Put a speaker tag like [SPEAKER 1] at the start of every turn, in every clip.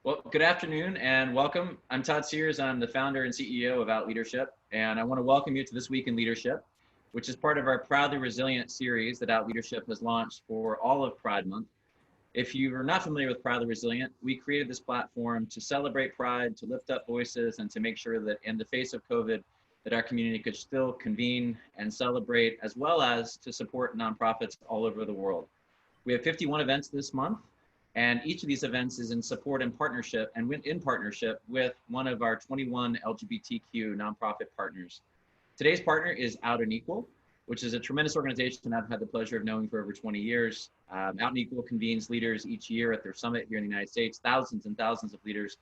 [SPEAKER 1] Well, good afternoon and welcome. I'm Todd Sears. I'm the founder and CEO of Out Leadership, and I want to welcome you to This Week in Leadership, which is part of our Proudly Resilient series that Out Leadership has launched for all of Pride Month. If you are not familiar with Proudly Resilient, we created this platform to celebrate Pride, to lift up voices, and to make sure that in the face of COVID, that our community could still convene and celebrate, as well as to support nonprofits all over the world. We have 51 events this month, and each of these events is in support and partnership and in partnership with one of our 21 LGBTQ nonprofit partners. Today's partner is Out and Equal, which is a tremendous organization I've had the pleasure of knowing for over 20 years. Out and Equal convenes leaders each year at their summit here in the United States, thousands and thousands of leaders,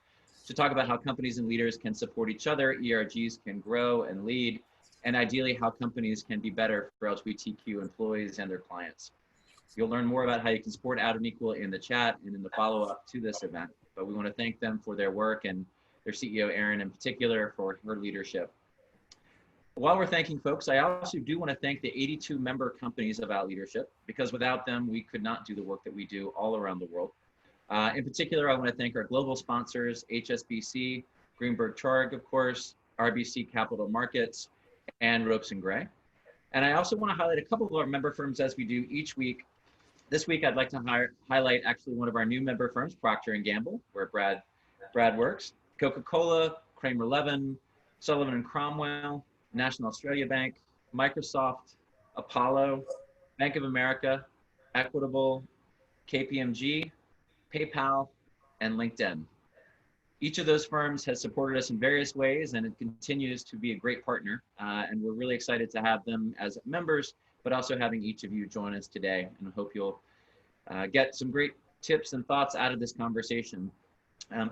[SPEAKER 1] to talk about how companies and leaders can support each other, ERGs can grow and lead, and ideally how companies can be better for LGBTQ employees and their clients. You'll learn more about how you can support Out and Equal in the chat and in the follow-up to this event. But we want to thank them for their work and their CEO, Erin, in particular, for her leadership. While we're thanking folks, I also do want to thank the 82 member companies of Out Leadership, because without them, we could not do the work that we do all around the world. In particular, I want to thank our global sponsors, HSBC, Greenberg Traurig, of course, RBC Capital Markets, and Ropes & Gray. And I also want to highlight a couple of our member firms as we do each week. This week, I'd like to highlight actually one of our new member firms, Procter & Gamble, where Brad works, Coca-Cola, Kramer Levin, Sullivan & Cromwell, National Australia Bank, Microsoft, Apollo, Bank of America, Equitable, KPMG, PayPal, and LinkedIn. Each of those firms has supported us in various ways, and it continues to be a great partner. And we're really excited to have them as members, but also having each of you join us today. And I hope you'll get some great tips and thoughts out of this conversation.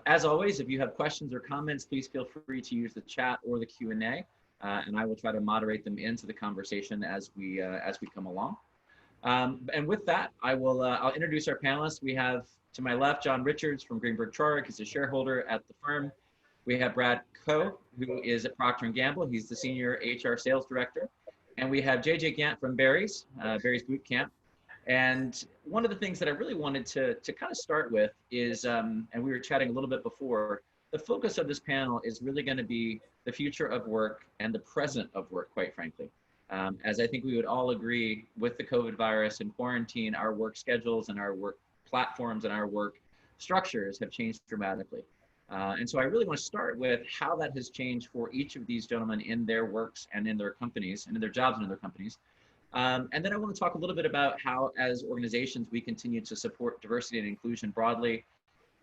[SPEAKER 1] As always, if you have questions or comments, please feel free to use the chat or the Q&A, and I will try to moderate them into the conversation as we come along. And with that, I'll introduce our panelists. We have, to my left, John Richards from Greenberg Traurig. He's a shareholder at the firm. We have Brad Kho, who is at Procter & Gamble. He's the Senior HR Sales Director. And we have JJ Gantt from Barry's Boot Camp. And one of the things that I really wanted to kind of start with is, and we were chatting a little bit before, the focus of this panel is really going to be the future of work and the present of work, quite frankly. As I think we would all agree, with the COVID virus and quarantine, our work schedules and our work platforms and our work structures have changed dramatically. And so I really want to start with how that has changed for each of these gentlemen in their works and in their companies and in their jobs and in their companies. And then I want to talk a little bit about how, as organizations, we continue to support diversity and inclusion broadly,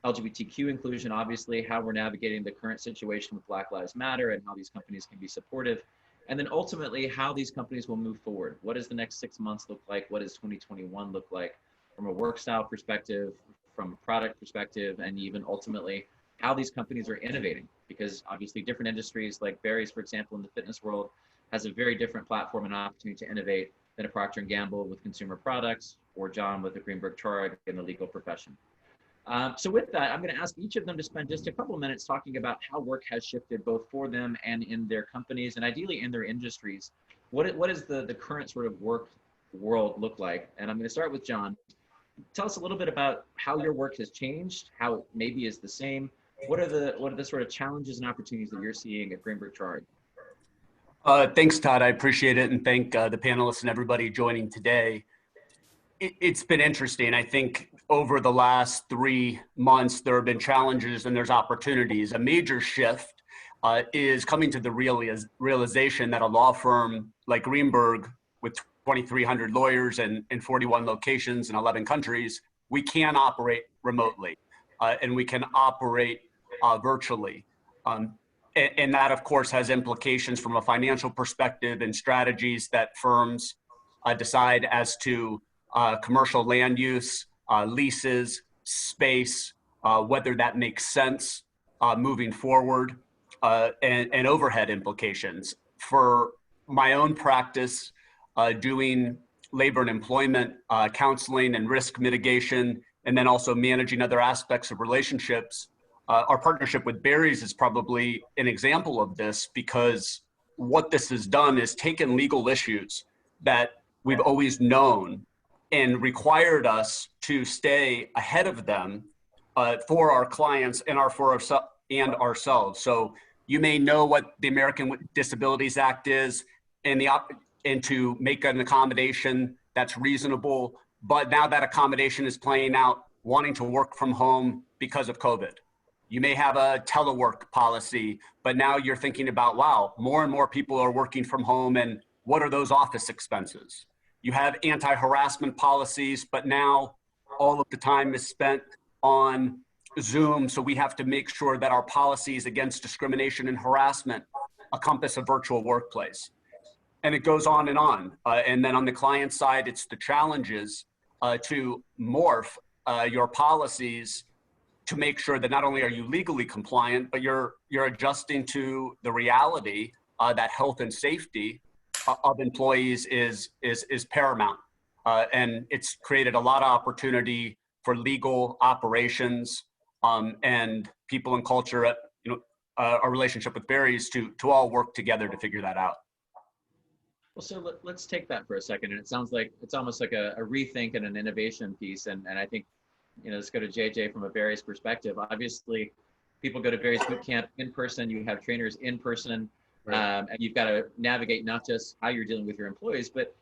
[SPEAKER 1] LGBTQ inclusion, obviously, how we're navigating the current situation with Black Lives Matter and how these companies can be supportive. And then ultimately, how these companies will move forward. What does the next 6 months look like? What does 2021 look like from a work style perspective, from a product perspective, and even ultimately, how these companies are innovating, because obviously different industries like Barry's, for example, in the fitness world, has a very different platform and opportunity to innovate than a Procter & Gamble with consumer products, or John with a Greenberg Traurig in the legal profession. So with that, I'm going to ask each of them to spend just a couple of minutes talking about how work has shifted both for them and in their companies, and ideally in their industries. What is the current sort of work world look like? And I'm going to start with John. Tell us a little bit about how your work has changed, how it maybe is the same. What are the sort of challenges and opportunities that you're seeing at Greenberg Traurig?
[SPEAKER 2] Thanks, Todd. I appreciate it, and thank the panelists and everybody joining today. It's been interesting. I think over the last 3 months, there have been challenges and there's opportunities. A major shift is coming to the realization that a law firm like Greenberg, with 2,300 lawyers and 41 locations in 11 countries, we can operate remotely and we can operate virtually. And that, of course, has implications from a financial perspective and strategies that firms decide as to commercial land use, leases, space, whether that makes sense moving forward, and overhead implications. For my own practice, doing labor and employment counseling and risk mitigation, and then also managing other aspects of relationships, our partnership with Barry's is probably an example of this, because what this has done is taken legal issues that we've always known and required us to stay ahead of them for our clients and ourselves. So you may know what the American Disabilities Act is, and to make an accommodation that's reasonable. But now that accommodation is playing out, wanting to work from home because of COVID. You may have a telework policy, but now you're thinking about, wow, more and more people are working from home, and what are those office expenses? You have anti-harassment policies, but now all of the time is spent on Zoom, so we have to make sure that our policies against discrimination and harassment encompass a virtual workplace. And it goes on and on. And then on the client side, it's the challenges to morph your policies to make sure that not only are you legally compliant, but you're adjusting to the reality that health and safety of employees is paramount. And it's created a lot of opportunity for legal operations and people and culture, our relationship with Barry's to all work together to figure that out.
[SPEAKER 1] Well, so let's take that for a second. And it sounds like it's almost like a rethink and an innovation piece. And I think, let's go to JJ from a Barry's perspective. Obviously, people go to Barry's boot camp in person. You have trainers in person, right. And you've got to navigate not just how you're dealing with your employees, but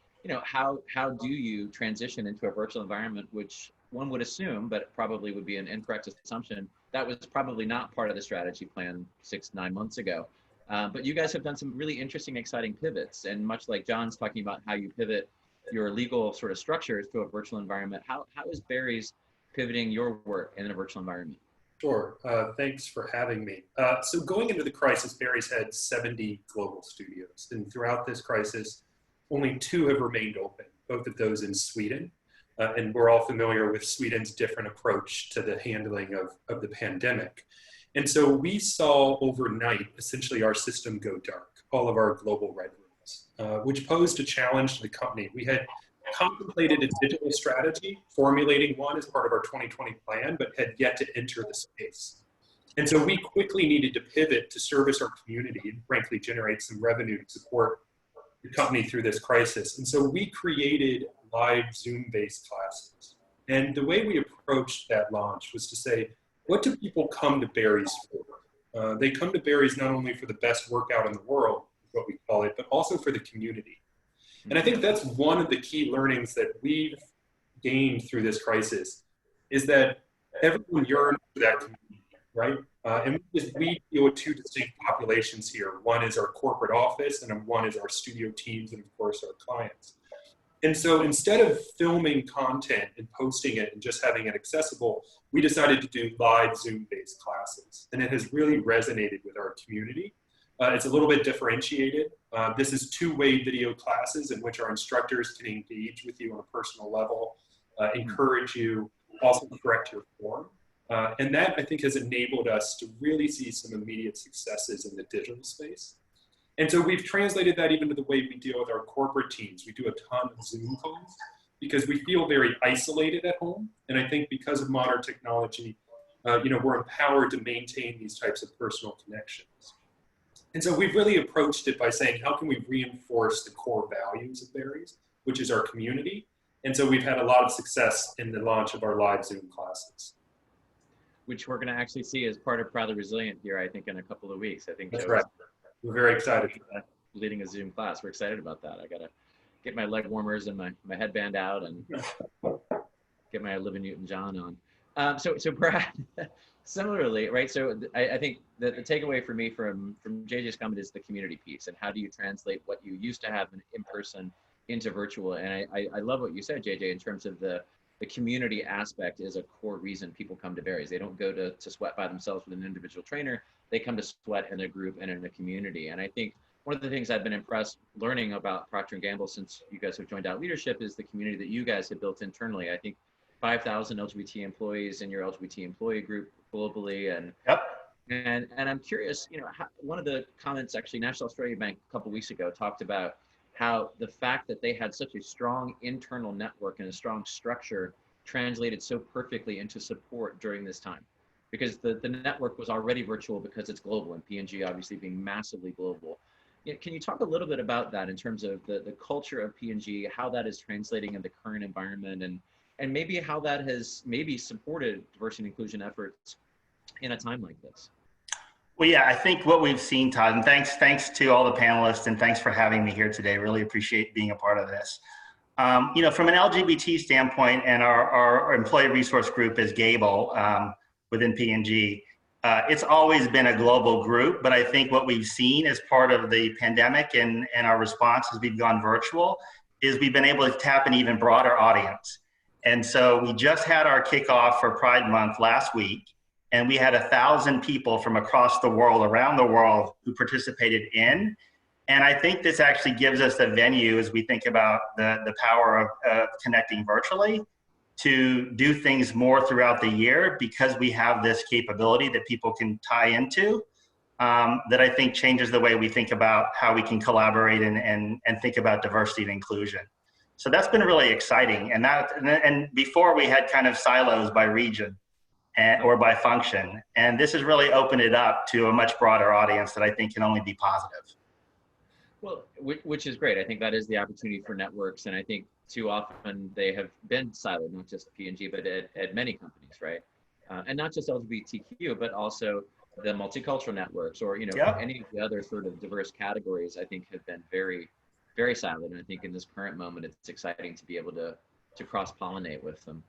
[SPEAKER 1] how do you transition into a virtual environment, which one would assume, but probably would be an incorrect assumption, that was probably not part of the strategy plan 6-9 months ago. But you guys have done some really interesting, exciting pivots. And much like John's talking about how you pivot your legal sort of structures to a virtual environment, how is Barry's pivoting your work in a virtual environment?
[SPEAKER 3] Sure. Thanks for having me. So going into the crisis, Barry's had 70 global studios. And throughout this crisis, only 2 have remained open, both of those in Sweden. And we're all familiar with Sweden's different approach to the handling of the pandemic. And so we saw overnight, essentially, our system go dark, all of our global red rooms, which posed a challenge to the company. We had contemplated a digital strategy, formulating one as part of our 2020 plan, but had yet to enter the space. And so we quickly needed to pivot to service our community and frankly generate some revenue to support the company through this crisis. And so we created live Zoom-based classes. And the way we approached that launch was to say, what do people come to Barry's for? They come to Barry's not only for the best workout in the world, what we call it, but also for the community. And I think that's one of the key learnings that we've gained through this crisis, is that everyone yearns for that community, right? And we deal with 2 distinct populations here. One is our corporate office, and one is our studio teams, and of course our clients. And so instead of filming content and posting it and just having it accessible, we decided to do live Zoom-based classes. And it has really resonated with our community. It's a little bit differentiated. This is 2-way video classes in which our instructors can engage with you on a personal level, encourage you, also correct your form. And that, I think, has enabled us to really see some immediate successes in the digital space. And so we've translated that even to the way we deal with our corporate teams. We do a ton of Zoom calls because we feel very isolated at home. And I think because of modern technology, we're empowered to maintain these types of personal connections. And so we've really approached it by saying, how can we reinforce the core values of Barry's, which is our community? And so we've had a lot of success in the launch of our live Zoom classes.
[SPEAKER 1] Which we're going to actually see as part of Proudly Resilient here, I think, in a couple of weeks. I think
[SPEAKER 3] that's right. We're very excited for that.
[SPEAKER 1] Leading a Zoom class. We're excited about that. I got to get my leg warmers and my headband out and get my Olivia Newton-John on. So Brad, similarly, right? So I think that the takeaway for me from JJ's comment is the community piece, and how do you translate what you used to have in person into virtual? And I love what you said, JJ, in terms of the community aspect is a core reason people come to Barry's. They don't go to sweat by themselves with an individual trainer. They come to sweat in a group and in a community. And I think one of the things I've been impressed learning about Procter & Gamble since you guys have joined Out Leadership is the community that you guys have built internally. I think 5,000 LGBT employees in your LGBT employee group globally. And
[SPEAKER 2] yep.
[SPEAKER 1] And I'm curious, one of the comments actually National Australia Bank a couple of weeks ago talked about how the fact that they had such a strong internal network and a strong structure translated so perfectly into support during this time. Because the network was already virtual because it's global, and P&G obviously being massively global. Can you talk a little bit about that in terms of the culture of P&G, how that is translating in the current environment, and and maybe how that has maybe supported diversity and inclusion efforts in a time like this.
[SPEAKER 4] Well, yeah, I think what we've seen, Todd, and thanks to all the panelists, and thanks for having me here today. Really appreciate being a part of this. You know, from an LGBT standpoint, and our employee resource group is Gable within P&G, it's always been a global group, but I think what we've seen as part of the pandemic and our response as we've gone virtual is we've been able to tap an even broader audience. And so we just had our kickoff for Pride Month last week, and we had 1,000 people from across the world, around the world, who participated in. And I think this actually gives us a venue as we think about the power of connecting virtually to do things more throughout the year, because we have this capability that people can tie into, that I think changes the way we think about how we can collaborate and think about diversity and inclusion. So that's been really exciting. And before we had kind of silos by region or by function. And this has really opened it up to a much broader audience that I think can only be positive.
[SPEAKER 1] Well, which is great. I think that is the opportunity for networks. And I think too often they have been siloed, not just P&G, but at many companies, right? And not just LGBTQ, but also the multicultural networks, or, you know,
[SPEAKER 4] Yeah.
[SPEAKER 1] any of the other sort of diverse categories, I think have been very, very siloed. And I think in this current moment, it's exciting to be able to cross-pollinate with them.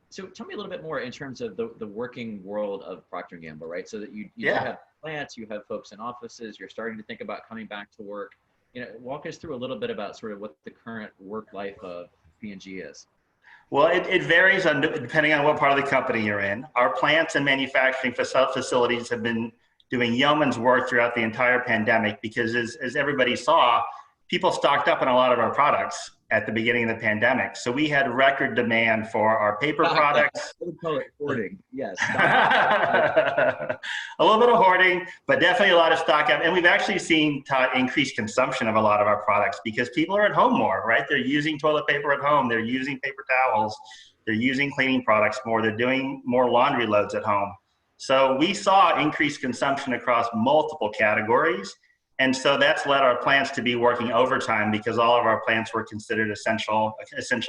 [SPEAKER 1] So tell me a little bit more in terms of the working world of Procter & Gamble, right? So that you have plants, you have folks in offices, you're starting to think about coming back to work. You know, walk us through a little bit about sort of what the current work life of P&G is.
[SPEAKER 4] Well, it varies depending on what part of the company you're in. Our plants and manufacturing facilities have been doing yeoman's work throughout the entire pandemic, because as everybody saw, people stocked up on a lot of our products at the beginning of the pandemic. So we had record demand for our paper products.
[SPEAKER 1] I would call it hoarding, yes.
[SPEAKER 4] A little bit of hoarding, but definitely a lot of stock up. And we've actually seen increased consumption of a lot of our products, because people are at home more, right? They're using toilet paper at home. They're using paper towels. They're using cleaning products more. They're doing more laundry loads at home. So we saw increased consumption across multiple categories. And so that's led our plants to be working overtime, because all of our plants were considered essential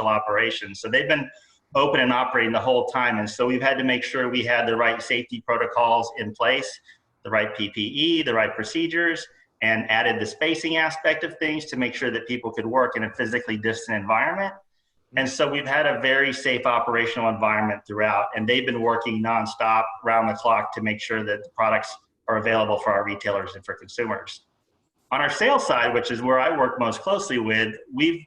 [SPEAKER 4] operations. So they've been open and operating the whole time. And so we've had to make sure we had the right safety protocols in place, the right PPE, the right procedures, and added the spacing aspect of things to make sure that people could work in a physically distant environment. And so we've had a very safe operational environment throughout, and they've been working nonstop, round the clock, to make sure that the products are available for our retailers and for consumers. On our sales side, which is where I work most closely with, we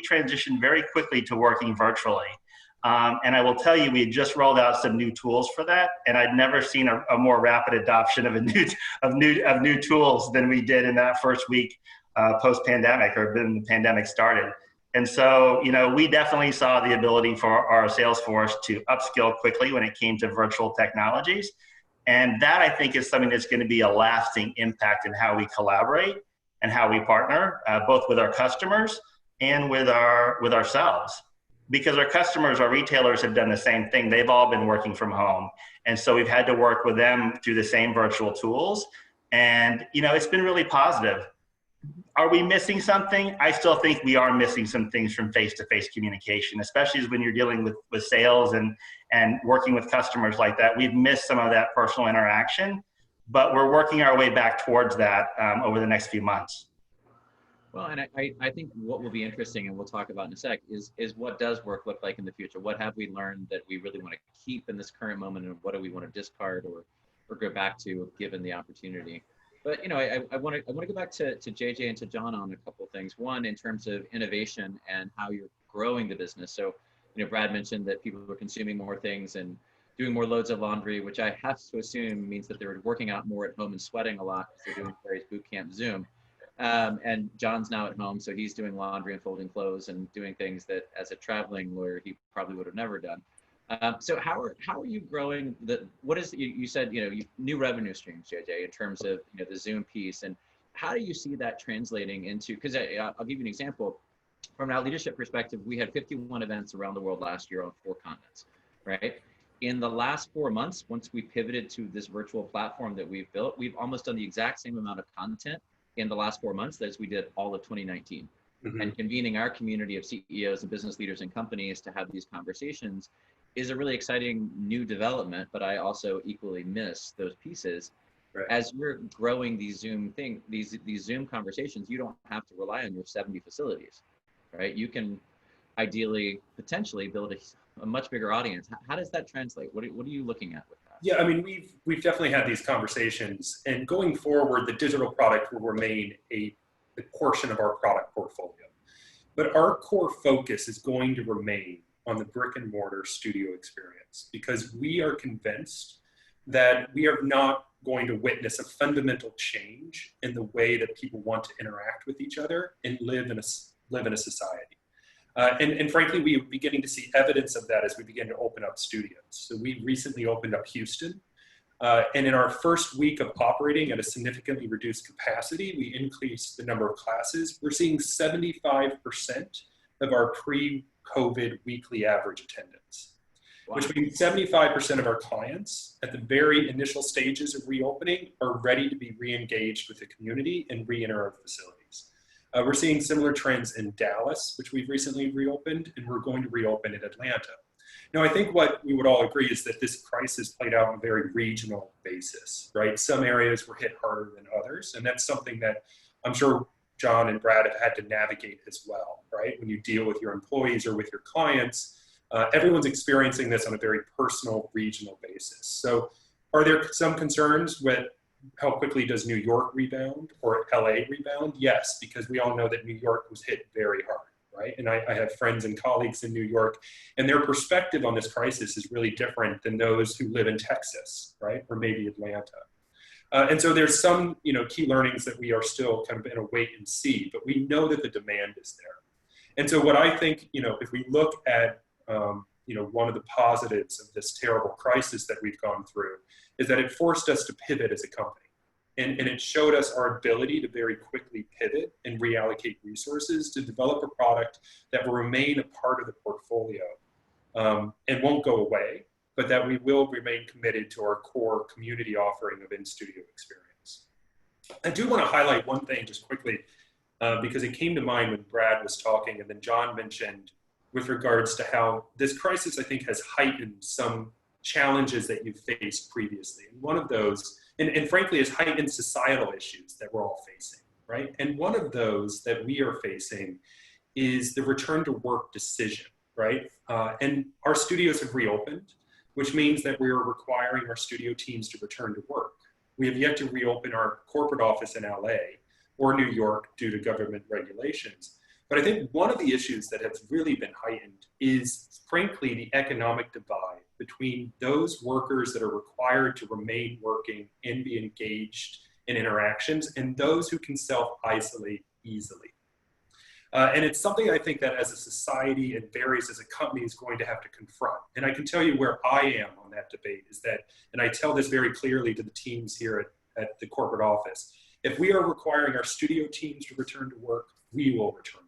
[SPEAKER 4] transitioned very quickly to working virtually. And I will tell you, we had just rolled out some new tools for that, and I'd never seen a more rapid adoption of new tools than we did in that first week post-pandemic, or when the pandemic started. And so, you know, we definitely saw the ability for our sales force to upskill quickly when it came to virtual technologies. And that, I think, is something that's going to be a lasting impact in how we collaborate and how we partner, both with our customers and with ourselves. Because our customers, our retailers, have done the same thing. They've all been working from home. And so we've had to work with them through the same virtual tools. And, you know, it's been really positive. Are we missing something? I still think we are missing some things from face-to-face communication, especially when you're dealing with sales and working with customers like that. We've missed some of that personal interaction, but we're working our way back towards that over the next few months.
[SPEAKER 1] Well, and I think what will be interesting, and we'll talk about in a sec, is what does work look like in the future? What have we learned that we really want to keep in this current moment, and what do we want to discard or go back to given the opportunity? But, you know, I want to go back to JJ and to John on a couple of things. One, in terms of innovation and how you're growing the business. So, you know, Brad mentioned that people are consuming more things and doing more loads of laundry, which I have to assume means that they're working out more at home and sweating a lot because they're doing various boot camp Zoom. And John's now at home, so he's doing laundry and folding clothes and doing things that, as a traveling lawyer, he probably would have never done. So how are you growing what is, you said, you know, new revenue streams, JJ, in terms of, you know, the Zoom piece, and how do you see that translating into, because I'll give you an example. From our leadership perspective, we had 51 events around the world last year on 4 continents, right? In the last 4 months, once we pivoted to this virtual platform that we've built, we've almost done the exact same amount of content in the last 4 months as we did all of 2019. And convening our community of CEOs and business leaders and companies to have these conversations is a really exciting new development, but I also equally miss those pieces.
[SPEAKER 3] Right.
[SPEAKER 1] As you're growing these Zoom conversations, you don't have to rely on your 70 facilities, right? You can ideally, potentially build a much bigger audience. How does that translate? What are you looking at with that?
[SPEAKER 3] Yeah, I mean, we've definitely had these conversations, and going forward, the digital product will remain a portion of our product portfolio. But our core focus is going to remain on the brick and mortar studio experience, because we are convinced that we are not going to witness a fundamental change in the way that people want to interact with each other and live in a society. And frankly, we are beginning to see evidence of that as we begin to open up studios. So we recently opened up Houston. And in our first week of operating at a significantly reduced capacity, we increased the number of classes. We're seeing 75% of our pre-COVID weekly average attendance, wow. Which means 75% of our clients at the very initial stages of reopening are ready to be re-engaged with the community and re-enter our facilities. We're seeing similar trends in Dallas, which we've recently reopened, and we're going to reopen in Atlanta. Now, I think what we would all agree is that this crisis played out on a very regional basis, right? Some areas were hit harder than others, and that's something that I'm sure John and Brad have had to navigate as well, right? When you deal with your employees or with your clients, everyone's experiencing this on a very personal, regional basis. So are there some concerns with how quickly does New York rebound or LA rebound? Yes, because we all know that New York was hit very hard. Right? And I have friends and colleagues in New York, and their perspective on this crisis is really different than those who live in Texas, right? Or maybe Atlanta. And so there's some, key learnings that we are still kind of in a wait and see, but we know that the demand is there. And so what I think, if we look at, one of the positives of this terrible crisis that we've gone through is that it forced us to pivot as a company. And it showed us our ability to very quickly pivot and reallocate resources to develop a product that will remain a part of the portfolio and won't go away, but that we will remain committed to our core community offering of in-studio experience. I do want to highlight one thing just quickly because it came to mind when Brad was talking, and then John mentioned with regards to how this crisis, I think, has heightened some challenges that you've faced previously. And one of those, and frankly, is heightened societal issues that we're all facing, right? And one of those that we are facing is the return to work decision, right? And our studios have reopened, which means that we are requiring our studio teams to return to work. We have yet to reopen our corporate office in LA or New York due to government regulations. But I think one of the issues that has really been heightened is, frankly, the economic divide between those workers that are required to remain working and be engaged in interactions and those who can self-isolate easily. And it's something I think that as a society and varies as a company is going to have to confront. And I can tell you where I am on that debate is that, and I tell this very clearly to the teams here at the corporate office, if we are requiring our studio teams to return to work, we will return to work.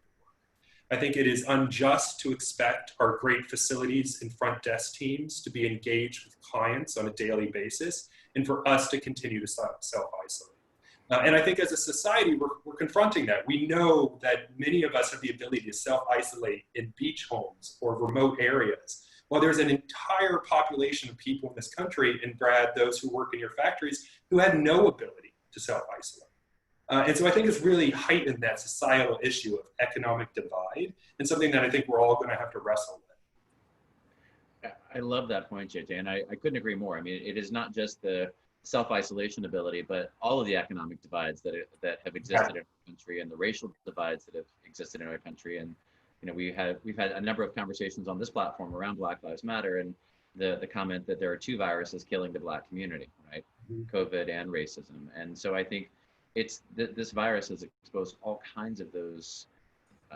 [SPEAKER 3] I think it is unjust to expect our great facilities and front desk teams to be engaged with clients on a daily basis and for us to continue to self-isolate. And I think as a society, we're confronting that. We know that many of us have the ability to self-isolate in beach homes or remote areas. While there's an entire population of people in this country, and Brad, those who work in your factories, who had no ability to self-isolate. And so I think it's really heightened that societal issue of economic divide and something that I think we're all going to have to wrestle with.
[SPEAKER 1] I love that point, JJ, and I couldn't agree more. I mean, it is not just the self-isolation ability, but all of the economic divides that have existed in our country and the racial divides that have existed in our country. And we've had a number of conversations on this platform around Black Lives Matter and the comment that there are two viruses killing the Black community, right? Mm-hmm. COVID and racism. And so I think this virus has exposed all kinds of those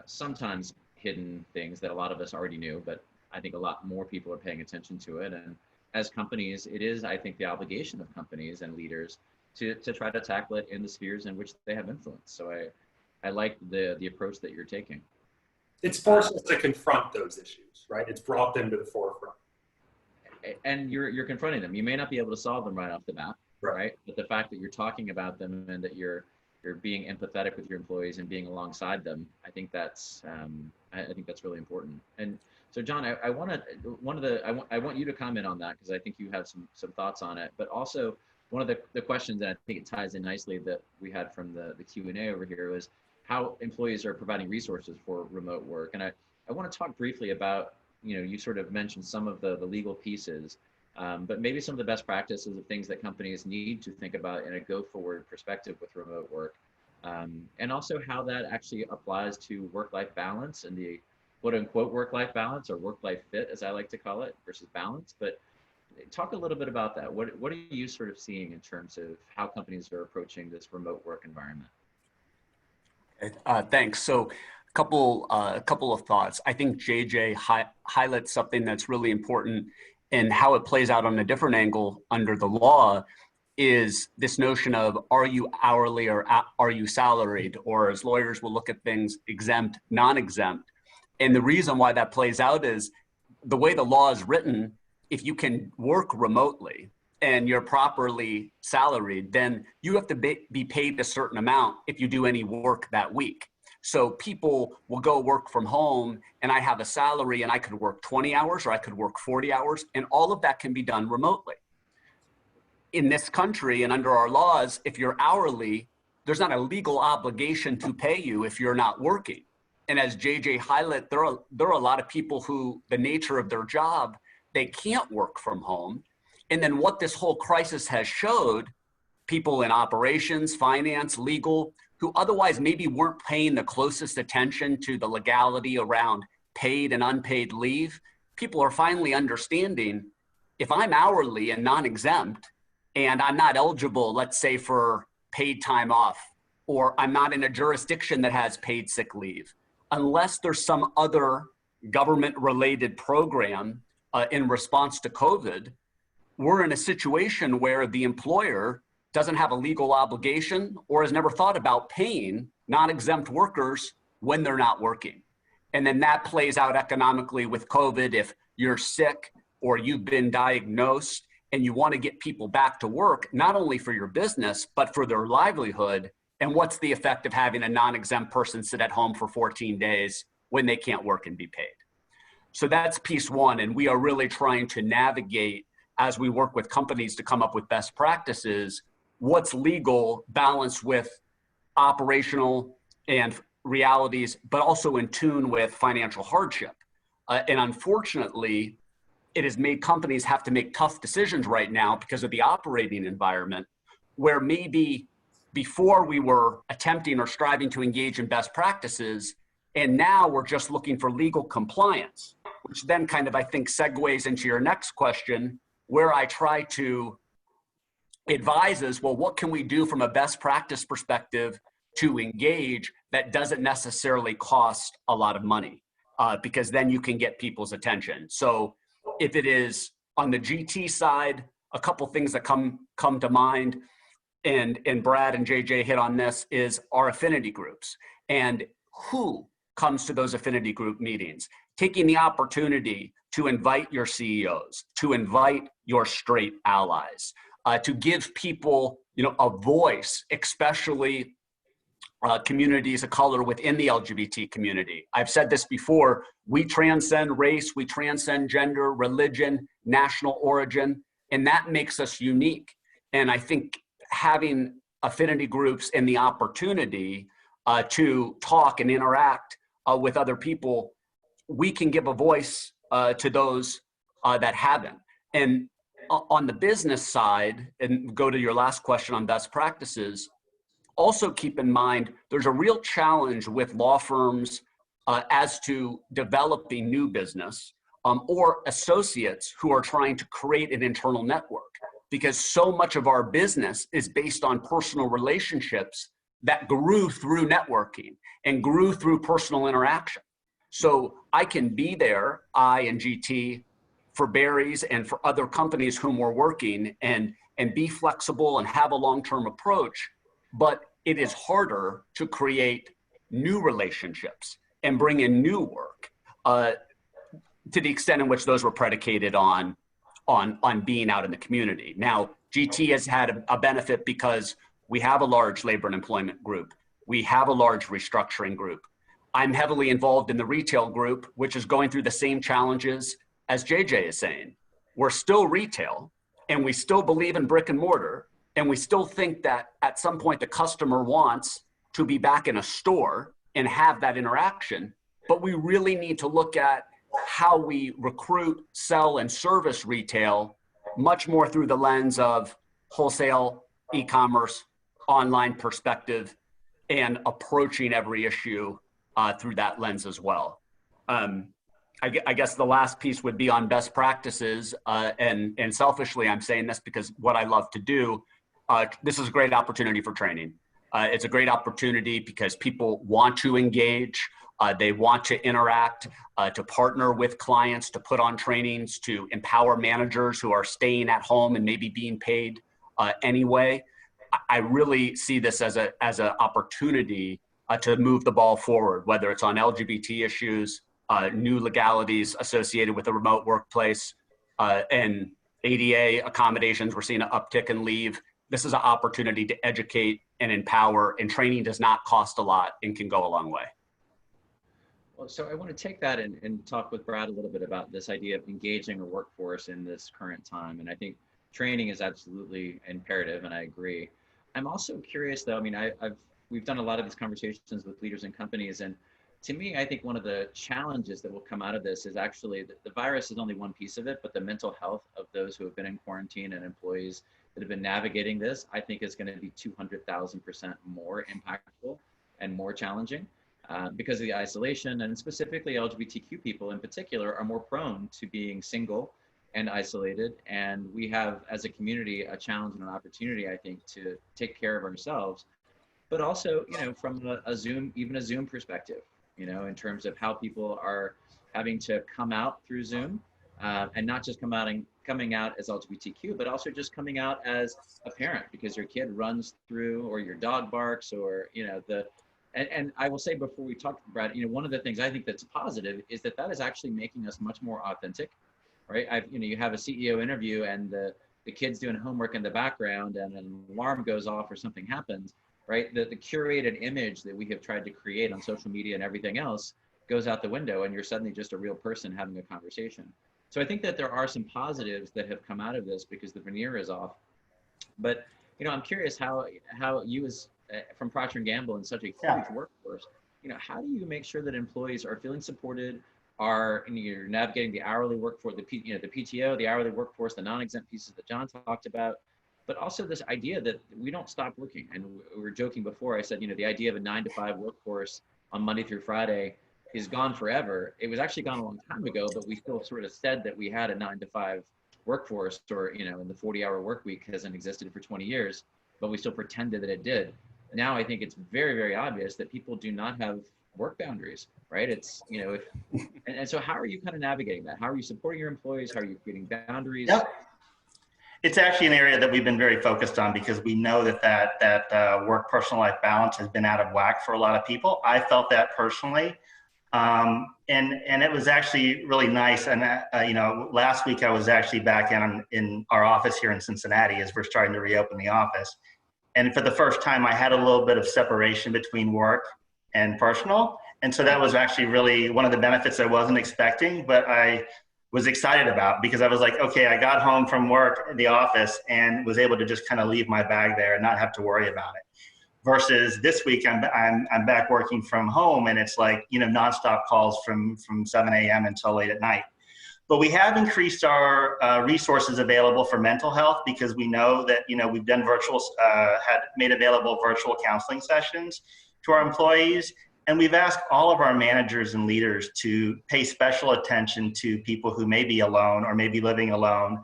[SPEAKER 1] sometimes hidden things that a lot of us already knew, but I think a lot more people are paying attention to it. And as companies, it is, I think, the obligation of companies and leaders to try to tackle it in the spheres in which they have influence. So I like the approach that you're taking.
[SPEAKER 3] It's forced us to confront those issues, right? It's brought them to the forefront.
[SPEAKER 1] And you're confronting them. You may not be able to solve them right off the bat, right? But the fact that you're talking about them and that you're you're being empathetic with your employees and being alongside them. I think that's really important. And so, John, I want you to comment on that, because I think you have some thoughts on it. But also, one of the questions that I think it ties in nicely that we had from the Q&A over here was how employees are providing resources for remote work. And I want to talk briefly about, you sort of mentioned some of the legal pieces, but maybe some of the best practices of things that companies need to think about in a go-forward perspective with remote work. And also how that actually applies to work-life balance and the quote-unquote work-life balance, or work-life fit, as I like to call it, versus balance. But talk a little bit about that. What are you sort of seeing in terms of how companies are approaching this remote work environment?
[SPEAKER 2] Thanks. So a couple of thoughts. I think JJ highlights something that's really important, and how it plays out on a different angle under the law is this notion of, are you hourly or are you salaried? Or, as lawyers will look at things, exempt, non-exempt. And the reason why that plays out is the way the law is written. If you can work remotely and you're properly salaried, then you have to be paid a certain amount if you do any work that week. So people will go work from home, and I have a salary and I could work 20 hours or I could work 40 hours, and all of that can be done remotely. In this country and under our laws, if you're hourly, there's not a legal obligation to pay you if you're not working. And as JJ highlighted, there are a lot of people who, the nature of their job, they can't work from home. And then what this whole crisis has showed, people in operations, finance, legal, who otherwise maybe weren't paying the closest attention to the legality around paid and unpaid leave, people are finally understanding, if I'm hourly and non-exempt and I'm not eligible, let's say, for paid time off, or I'm not in a jurisdiction that has paid sick leave, unless there's some other government-related program in response to COVID, we're in a situation where the employer doesn't have a legal obligation or has never thought about paying non-exempt workers when they're not working. And then that plays out economically with COVID. If you're sick or you've been diagnosed and you want to get people back to work, not only for your business, but for their livelihood, and what's the effect of having a non-exempt person sit at home for 14 days when they can't work and be paid? So that's piece one. And we are really trying to navigate, as we work with companies to come up with best practices, what's legal balanced with operational and realities, but also in tune with financial hardship. And unfortunately, it has made companies have to make tough decisions right now because of the operating environment, where maybe before we were attempting or striving to engage in best practices, and now we're just looking for legal compliance, which then kind of, I think, segues into your next question, where I try to advise is, well, what can we do from a best practice perspective to engage that doesn't necessarily cost a lot of money? Because then you can get people's attention. So if it is on the GT side, a couple things that come to mind, and Brad and JJ hit on this, is our affinity groups. And who comes to those affinity group meetings? Taking the opportunity to invite your CEOs, to invite your straight allies, to give people, a voice, especially communities of color within the LGBT community. I've said this before, we transcend race, we transcend gender, religion, national origin, and that makes us unique. And I think having affinity groups and the opportunity to talk and interact with other people, we can give a voice to those that haven't. And on the business side, and go to your last question on best practices, also keep in mind, there's a real challenge with law firms as to developing new business or associates who are trying to create an internal network, because so much of our business is based on personal relationships that grew through networking and grew through personal interaction. So I can be there, I and GT, for Barry's and for other companies whom we're working, and be flexible and have a long-term approach. But it is harder to create new relationships and bring in new work to the extent in which those were predicated on being out in the community. Now, GT has had a benefit because We have a large labor and employment group. We have a large restructuring group. I'm heavily involved in the retail group, which is going through the same challenges as JJ is saying. We're still retail, and we still believe in brick and mortar, and we still think that at some point the customer wants to be back in a store and have that interaction. But we really need to look at how we recruit, sell, and service retail much more through the lens of wholesale, e-commerce, online perspective, and approaching every issue through that lens as well. I guess the last piece would be on best practices, and selfishly, I'm saying this because what I love to do, this is a great opportunity for training. It's a great opportunity because people want to engage, they want to interact, to partner with clients, to put on trainings, to empower managers who are staying at home and maybe being paid anyway. I really see this as an opportunity to move the ball forward, whether it's on LGBT issues, new legalities associated with a remote workplace, and ADA accommodations. We're seeing an uptick in leave. This is an opportunity to educate and empower, and training does not cost a lot and can go a long way.
[SPEAKER 1] Well, so I want to take that and talk with Brad a little bit about this idea of engaging a workforce in this current time. And I think training is absolutely imperative, and I agree. I'm also curious though, I mean, we've done a lot of these conversations with leaders and companies, and to me, I think one of the challenges that will come out of this is actually that the virus is only one piece of it, but the mental health of those who have been in quarantine and employees that have been navigating this, I think is going to be 200,000% more impactful and more challenging because of the isolation, and specifically LGBTQ people in particular are more prone to being single and isolated. And we have, as a community, a challenge and an opportunity, I think, to take care of ourselves, but also, you know, from a Zoom perspective, you know, in terms of how people are having to come out through Zoom, and not just coming out as LGBTQ, but also just coming out as a parent because your kid runs through, or your dog barks, or, you know, and I will say before we talk, Brad, you know, one of the things I think that's positive is that is actually making us much more authentic, right? You know, you have a CEO interview and the kid's doing homework in the background and an alarm goes off or something happens, right? The curated image that we have tried to create on social media and everything else goes out the window, and you're suddenly just a real person having a conversation. So I think that there are some positives that have come out of this because the veneer is off. But, you know, I'm curious how you, as from Procter & Gamble in such a huge workforce, you know, how do you make sure that employees are feeling supported, you're navigating the hourly workforce, the PTO, the hourly workforce, the non-exempt pieces that John talked about, but also this idea that we don't stop working. And we were joking before, I said, you know, the idea of a 9-to-5 workforce on Monday through Friday is gone forever. It was actually gone a long time ago, but we still sort of said that we had a 9-to-5 workforce, or, you know, and the 40-hour work week hasn't existed for 20 years, but we still pretended that it did. Now I think it's very, very obvious that people do not have work boundaries, right? It's, you know, and so how are you kind of navigating that? How are you supporting your employees? How are you creating boundaries?
[SPEAKER 4] Yep. It's actually an area that we've been very focused on because we know that work personal life balance has been out of whack for a lot of people. I felt that personally. And it was actually really nice. And, you know, last week I was actually back in our office here in Cincinnati as we're starting to reopen the office. And for the first time, I had a little bit of separation between work and personal. And so that was actually really one of the benefits I wasn't expecting, but I was excited about, because I was like, okay, I got home from work in the office and was able to just kind of leave my bag there and not have to worry about it. Versus this week, I'm back working from home, and it's like, you know, nonstop calls from 7 a.m. until late at night. But we have increased our resources available for mental health, because we know that, you know, we've done had made available virtual counseling sessions to our employees. And we've asked all of our managers and leaders to pay special attention to people who may be alone or may be living alone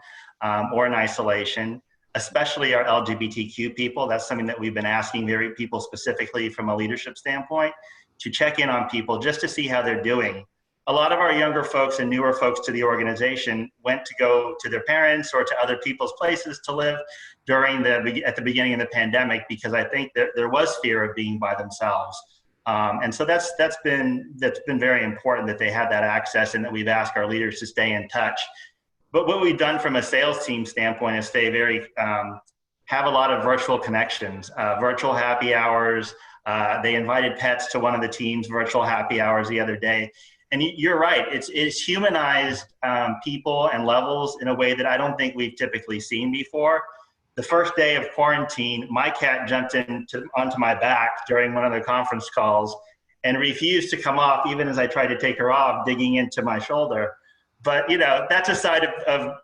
[SPEAKER 4] or in isolation, especially our LGBTQ people. That's something that we've been asking people specifically from a leadership standpoint, to check in on people just to see how they're doing. A lot of our younger folks and newer folks to the organization went to go to their parents or to other people's places to live at the beginning of the pandemic, because I think that there was fear of being by themselves. And so that's been very important that they have that access, and that we've asked our leaders to stay in touch. But what we've done from a sales team standpoint is stay very have a lot of virtual connections, virtual happy hours. They invited pets to one of the team's virtual happy hours the other day. And you're right, it's humanized people and levels in a way that I don't think we've typically seen before. The first day of quarantine, my cat jumped onto my back during one of the conference calls and refused to come off, even as I tried to take her off, digging into my shoulder. But that's a side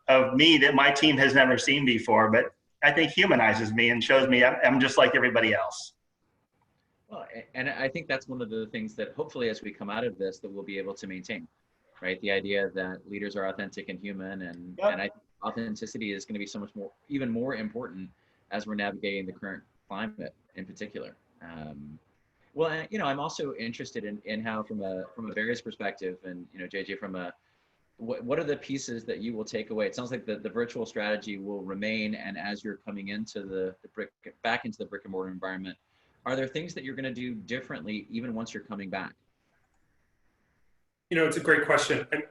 [SPEAKER 4] of me that my team has never seen before, but I think humanizes me and shows me I'm just like everybody else.
[SPEAKER 1] Well, and I think that's one of the things that hopefully as we come out of this, that we'll be able to maintain, right? The idea that leaders are authentic and human, and I think authenticity is going to be so much more, even more important as we're navigating the current climate in particular. Well, I'm also interested in how from a various perspective, and JJ, from a what are the pieces that you will take away? It sounds like the virtual strategy will remain, and as you're coming into back into the brick and mortar environment, are there things that you're going to do differently even once you're coming back?
[SPEAKER 3] It's a great question. And,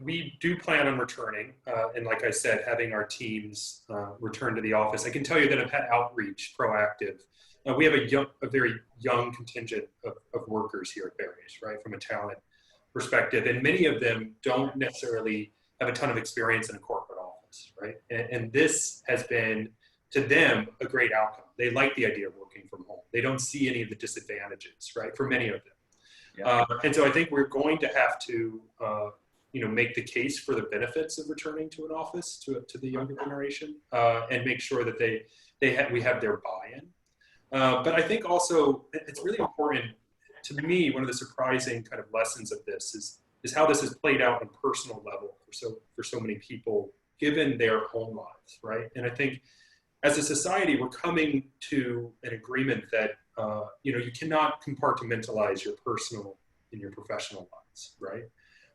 [SPEAKER 3] we do plan on returning. And like I said, having our teams return to the office. I can tell you that I've had outreach proactive. We have a very young contingent of workers here at Barry's, right, from a talent perspective. And many of them don't necessarily have a ton of experience in a corporate office, right? And this has been, to them, a great outcome. They like the idea of working from home. They don't see any of the disadvantages, right, for many of them. Yeah. And so I think we're going to have to, make the case for the benefits of returning to an office to the younger generation, and make sure that we have their buy-in. But I think also it's really important to me. One of the surprising kind of lessons of this is how this has played out on a personal level for so many people, given their home lives, right? And I think as a society, we're coming to an agreement that you cannot compartmentalize your personal and your professional lives, right?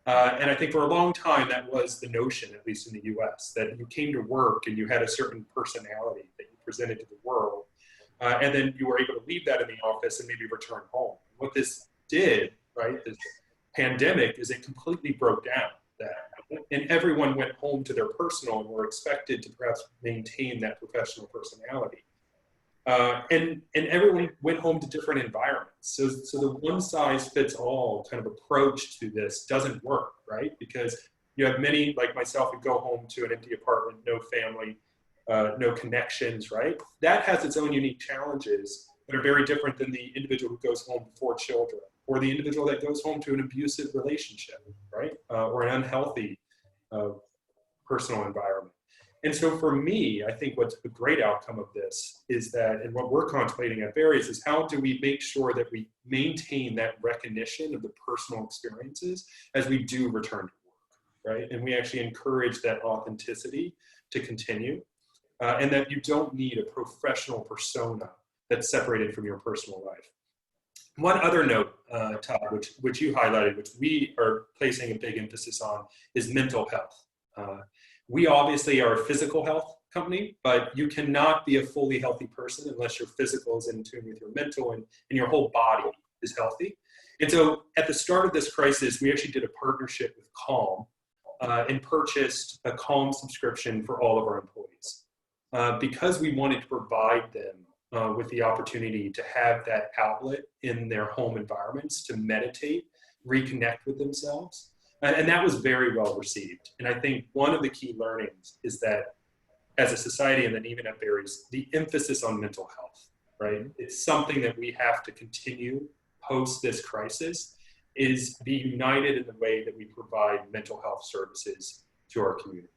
[SPEAKER 3] And I think for a long time that was the notion, at least in the U.S., that you came to work and you had a certain personality that you presented to the world, and then you were able to leave that in the office and maybe return home. What this did, right, this pandemic, is it completely broke down that. And everyone went home to their personal and were expected to perhaps maintain that professional personality. And everyone went home to different environments. So the one size fits all kind of approach to this doesn't work, right? Because you have many, like myself, who go home to an empty apartment, no family, no connections, right? That has its own unique challenges that are very different than the individual who goes home before children, or the individual that goes home to an abusive relationship, right? Or an unhealthy personal environment. And so for me, I think what's a great outcome of this is that, and what we're contemplating at Barry's, is how do we make sure that we maintain that recognition of the personal experiences as we do return to work, right? And we actually encourage that authenticity to continue, and that you don't need a professional persona that's separated from your personal life. One other note, Todd, which you highlighted, which we are placing a big emphasis on, is mental health. We obviously are a physical health company, but you cannot be a fully healthy person unless your physical is in tune with your mental, and your whole body is healthy. And so at the start of this crisis, we actually did a partnership with Calm and purchased a Calm subscription for all of our employees because we wanted to provide them with the opportunity to have that outlet in their home environments to meditate, reconnect with themselves. And that was very well received. And I think one of the key learnings is that as a society, and then even at Barry's, the emphasis on mental health, right? It's something that we have to continue post this crisis, is be united in the way that we provide mental health services to our communities.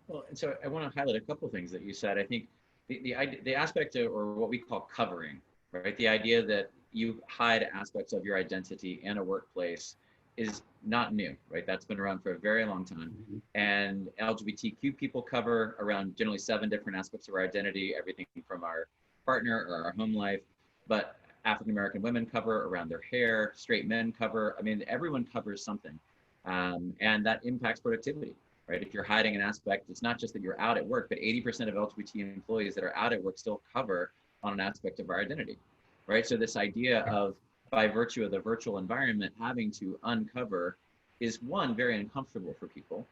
[SPEAKER 1] Well, and so I want to highlight a couple of things that you said. I think the aspect of, or what we call covering, right? The idea that you hide aspects of your identity in a workplace is not new, right? That's been around for a very long time. Mm-hmm. And LGBTQ people cover around generally 7 different aspects of our identity, everything from our partner or our home life, but African-American women cover around their hair, straight men cover, I mean, everyone covers something. And that impacts productivity, right? If you're hiding an aspect, it's not just that you're out at work, but 80% of LGBT employees that are out at work still cover on an aspect of our identity, right? So this idea of, by virtue of the virtual environment, having to uncover is, one, very uncomfortable for people.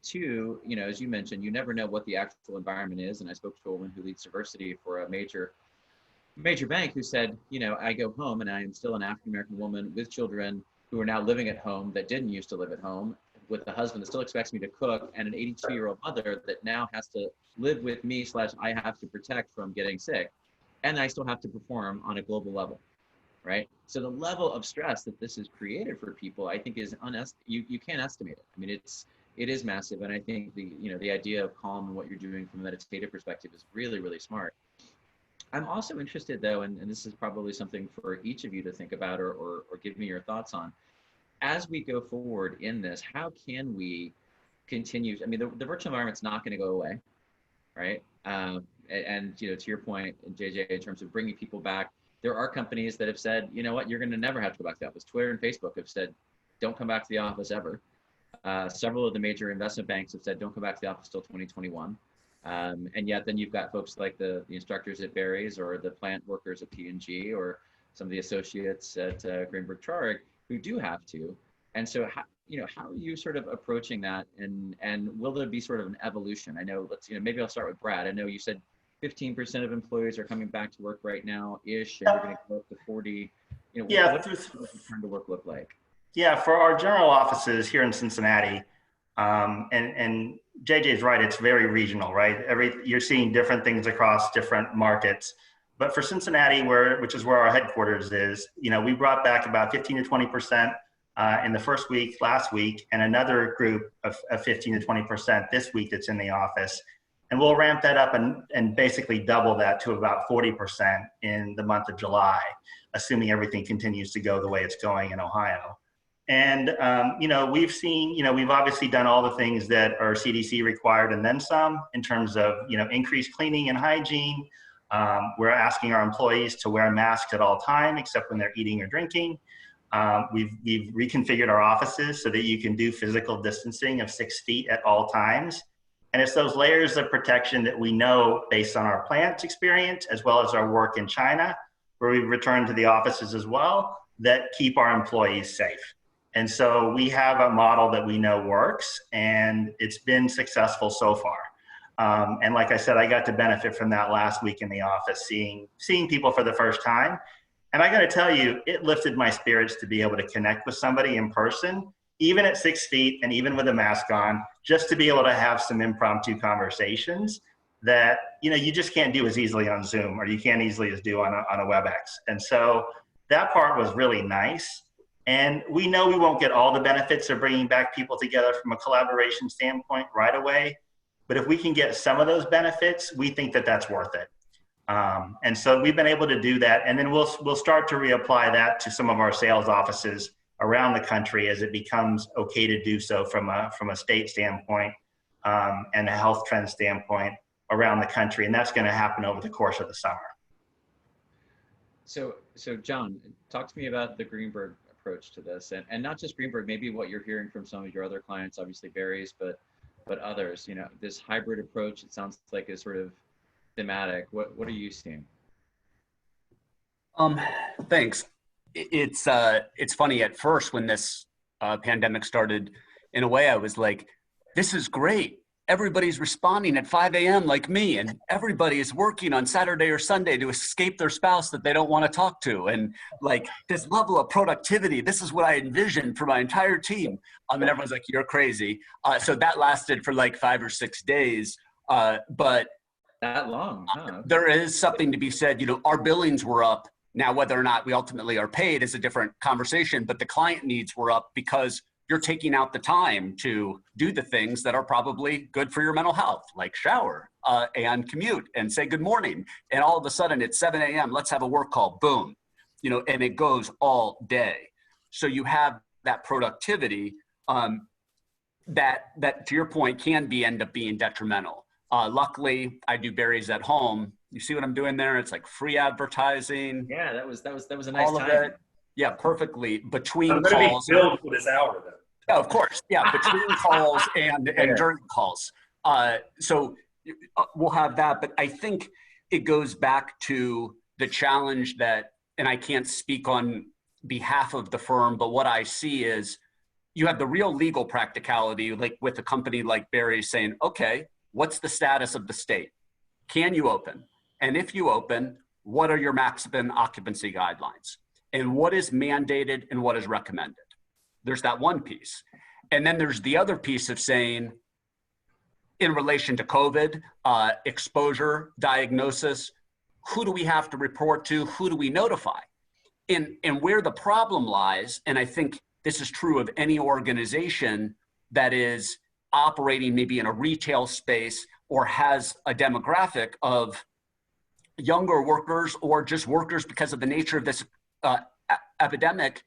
[SPEAKER 1] Two, as you mentioned, you never know what the actual environment is. And I spoke to a woman who leads diversity for a major bank who said, I go home and I am still an African-American woman with children who are now living at home that didn't used to live at home, with a husband that still expects me to cook, and an 82-year-old mother that now has to live with me / I have to protect from getting sick. And I still have to perform on a global level, right? So the level of stress that this has created for people, I think, is you can't estimate it. I mean, it is massive. And I think the idea of calm and what you're doing from a meditative perspective is really, really smart. I'm also interested, though, and this is probably something for each of you to think about or give me your thoughts on. As we go forward in this, how can we continue? I mean, the virtual environment's not going to go away, right? And to your point, JJ, in terms of bringing people back, there are companies that have said, you know what, you're going to never have to go back to the office. Twitter and Facebook have said, don't come back to the office ever. Several of the major investment banks have said, don't come back to the office till 2021. And yet then you've got folks like the instructors at Barry's, or the plant workers at P&G, or some of the associates at Greenberg Traurig who do have to. And so how are you sort of approaching that, and will there be sort of an evolution? I know, maybe I'll start with Brad. I know you said 15% of employees are coming back to work right now ish, and you're going to go up to 40. What does return to work look like?
[SPEAKER 4] Yeah, for our general offices here in Cincinnati, and JJ's right, it's very regional, right? You're seeing different things across different markets. But for Cincinnati, which is where our headquarters is, we brought back about 15 to 20% in the first week, last week, and another group of 15 to 20% this week that's in the office. And we'll ramp that up and basically double that to about 40% in the month of July, assuming everything continues to go the way it's going in Ohio. And, we've seen, we've obviously done all the things that are CDC required and then some in terms of, increased cleaning and hygiene. We're asking our employees to wear masks at all time, except when they're eating or drinking. We've reconfigured our offices so that you can do physical distancing of 6 feet at all times. And it's those layers of protection that we know based on our plant experience, as well as our work in China, where we've returned to the offices as well, that keep our employees safe. And so we have a model that we know works, and it's been successful so far. And like I said, I got to benefit from that last week in the office, seeing people for the first time. And I got to tell you, it lifted my spirits to be able to connect with somebody in person, even at 6 feet and even with a mask on, just to be able to have some impromptu conversations that, you just can't do as easily on Zoom, or you can't easily as do on a WebEx. And so that part was really nice. And we know we won't get all the benefits of bringing back people together from a collaboration standpoint right away. But if we can get some of those benefits, we think that that's worth it. And so we've been able to do that. And then we'll start to reapply that to some of our sales offices around the country as it becomes okay to do so from a state standpoint and a health trend standpoint around the country. And that's going to happen over the course of the summer.
[SPEAKER 1] So John, talk to me about the Greenberg approach to this, and not just Greenberg, maybe what you're hearing from some of your other clients, obviously Barry's, but others, this hybrid approach, it sounds like is sort of thematic. What are you seeing?
[SPEAKER 2] Thanks. It's funny, at first when this pandemic started, in a way I was like, this is great. Everybody's responding at 5 a.m. like me, and everybody is working on Saturday or Sunday to escape their spouse that they don't want to talk to. And like this level of productivity, this is what I envisioned for my entire team. And everyone's like, you're crazy. So that lasted for like 5 or 6 days. But
[SPEAKER 1] that long, huh?
[SPEAKER 2] There is something to be said. Our billings were up. Now, whether or not we ultimately are paid is a different conversation, but the client needs were up because you're taking out the time to do the things that are probably good for your mental health, like shower and commute and say good morning. And all of a sudden it's 7 a.m. Let's have a work call, boom, and it goes all day. So you have that productivity that to your point can end up being detrimental. Luckily, I do Barry's at home. You see what I'm doing there? It's like free advertising.
[SPEAKER 1] Yeah, that was a nice
[SPEAKER 2] all
[SPEAKER 1] time.
[SPEAKER 2] Of it. Yeah, perfectly. Between
[SPEAKER 3] I'm
[SPEAKER 2] calls.
[SPEAKER 3] Be billed for this hour, though.
[SPEAKER 2] Yeah, of course. Yeah, between calls and during calls. So we'll have that. But I think it goes back to the challenge that, and I can't speak on behalf of the firm, but what I see is you have the real legal practicality, like with a company like Barry's saying, okay, what's the status of the state? Can you open? And if you open, what are your maximum occupancy guidelines? And what is mandated and what is recommended? There's that one piece. And then there's the other piece of saying, in relation to COVID, exposure, diagnosis, who do we have to report to? Who do we notify? And where the problem lies, and I think this is true of any organization that is operating maybe in a retail space or has a demographic of younger workers or just workers because of the nature of this epidemic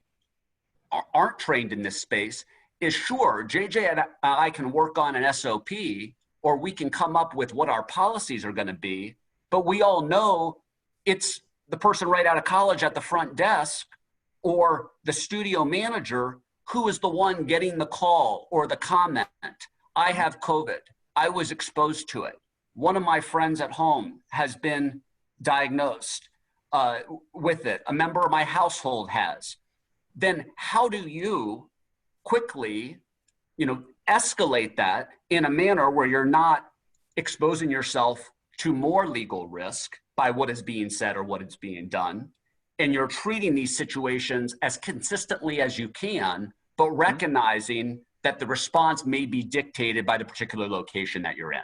[SPEAKER 2] aren't trained in this space, is sure, JJ and I can work on an SOP, or we can come up with what our policies are going to be, but we all know it's the person right out of college at the front desk or the studio manager who is the one getting the call or the comment. I have COVID. I was exposed to it. One of my friends at home has been diagnosed with it. A member of my household has. Then how do you quickly, escalate that in a manner where you're not exposing yourself to more legal risk by what is being said or what is being done, and you're treating these situations as consistently as you can, but recognizing that the response may be dictated by the particular location that you're in.